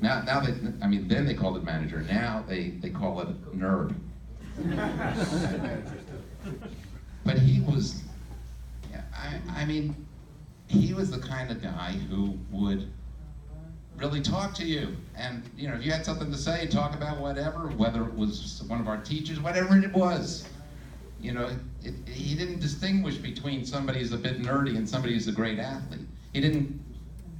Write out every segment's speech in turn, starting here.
Now they, I mean, then they called it manager. Now they call it nerd. But he was, yeah, I mean, he was the kind of guy who would really talk to you. And, you know, if you had something to say, talk about whatever, whether it was one of our teachers, whatever it was. You know, he didn't distinguish between somebody who's a bit nerdy and somebody who's a great athlete. He didn't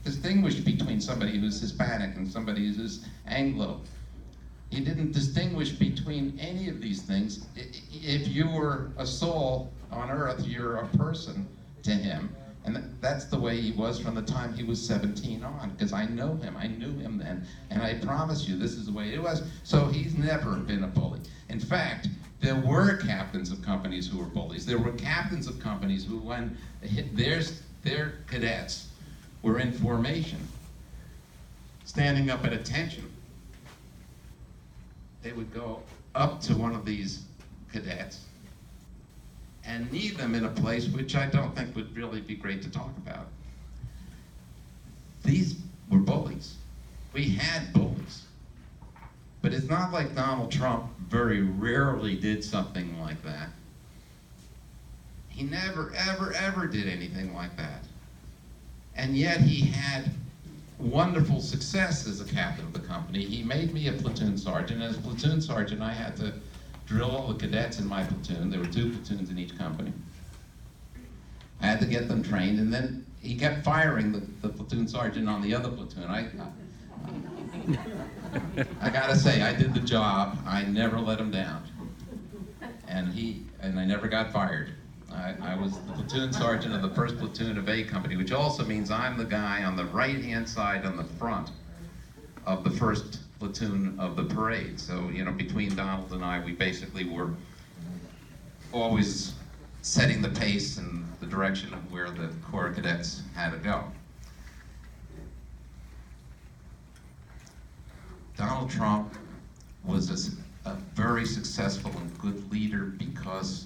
distinguish between somebody who's Hispanic and somebody who's Anglo. He didn't distinguish between any of these things. If you were a soul on earth, you're a person to him. And that's the way he was from the time he was 17 on, because I know him, I knew him then, and I promise you this is the way it was. So he's never been a bully. In fact, there were captains of companies who were bullies. There were captains of companies who, when their cadets were in formation, standing up at attention, they would go up to one of these cadets and knee them in a place which I don't think would really be great to talk about. These were bullies. We had bullies. But it's not like Donald Trump very rarely did something like that. He never, ever, ever did anything like that. And yet he had wonderful success as a captain of the company. He made me a platoon sergeant. As a platoon sergeant, I had to drill all the cadets in my platoon. There were 2 platoons in each company. I had to get them trained, and then he kept firing the platoon sergeant on the other platoon. I gotta say, I did the job. I never let him down. And I never got fired. I was the platoon sergeant of the 1st platoon of A company, which also means I'm the guy on the right-hand side on the front of the 1st platoon of the parade. So, you know, between Donald and I, we basically were always setting the pace and the direction of where the Corps of Cadets had to go. Donald Trump was a very successful and good leader because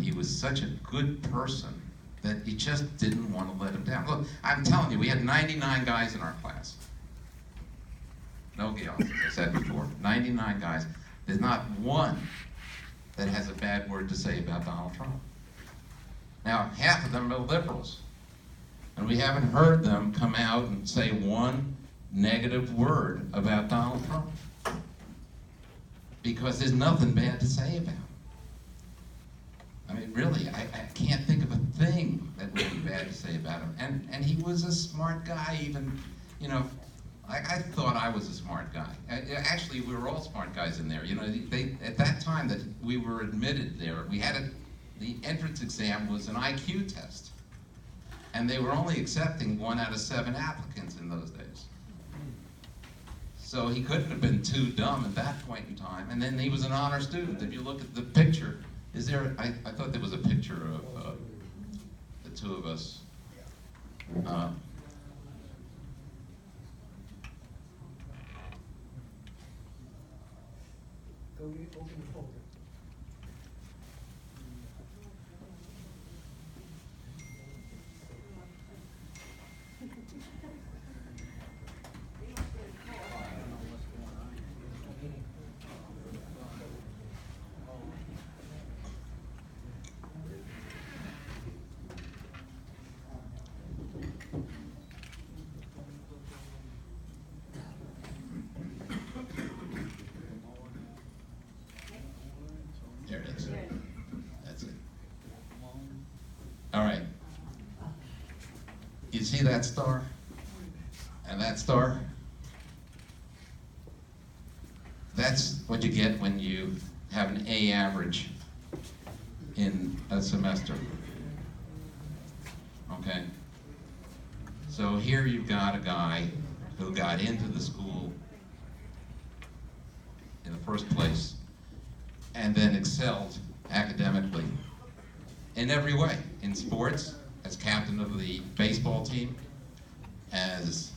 he was such a good person that you just didn't want to let him down. Look, I'm telling you, we had 99 guys in our class. No gals, as I said before. 99 guys. There's not one that has a bad word to say about Donald Trump. Now, half of them are liberals. And we haven't heard them come out and say one negative word about Donald Trump. Because there's nothing bad to say about him. I mean, really, I can't think of a thing that would be bad to say about him. And he was a smart guy, even, you know, I thought I was a smart guy. Actually, we were all smart guys in there. You know, at that time that we were admitted there, we had the entrance exam was an IQ test. And they were only accepting 1 out of 7 applicants in those days. So he couldn't have been too dumb at that point in time. And then he was an honor student. If you look at the picture, I thought there was a picture of the 2 of us. Go open the folder. There it is. That's it. All right. You see that star? And that star? That's what you get when you have an A average in a semester. Okay? So here you've got a guy who got into the school in the first place and then excelled academically in every way. In sports, as captain of the baseball team, as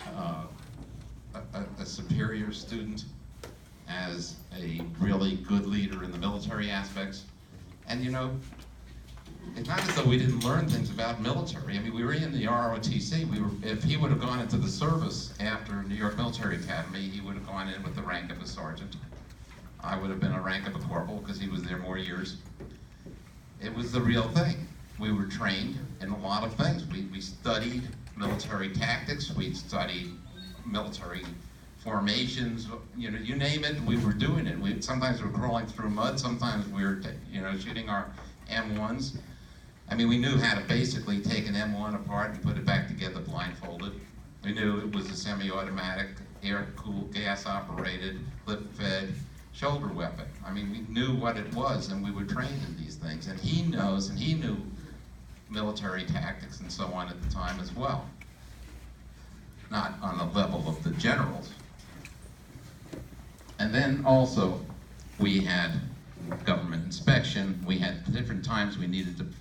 a superior student, as a really good leader in the military aspects. And you know, it's not as though we didn't learn things about military. I mean, we were in the ROTC. If he would have gone into the service after New York Military Academy, he would have gone in with the rank of a sergeant. I would have been a rank of a corporal because he was there more years. It was the real thing. We were trained in a lot of things. We studied military tactics. We studied military formations. You know, you name it, we were doing it. Sometimes we were crawling through mud. Sometimes we were, shooting our M1s. I mean, we knew how to basically take an M1 apart and put it back together blindfolded. We knew it was a semi-automatic, air-cooled, gas-operated, clip-fed shoulder weapon. I mean, we knew what it was, and we were trained in these things. And he knows, and he knew military tactics and so on at the time as well. Not on the level of the generals. And then also, we had government inspection. We had different times we needed to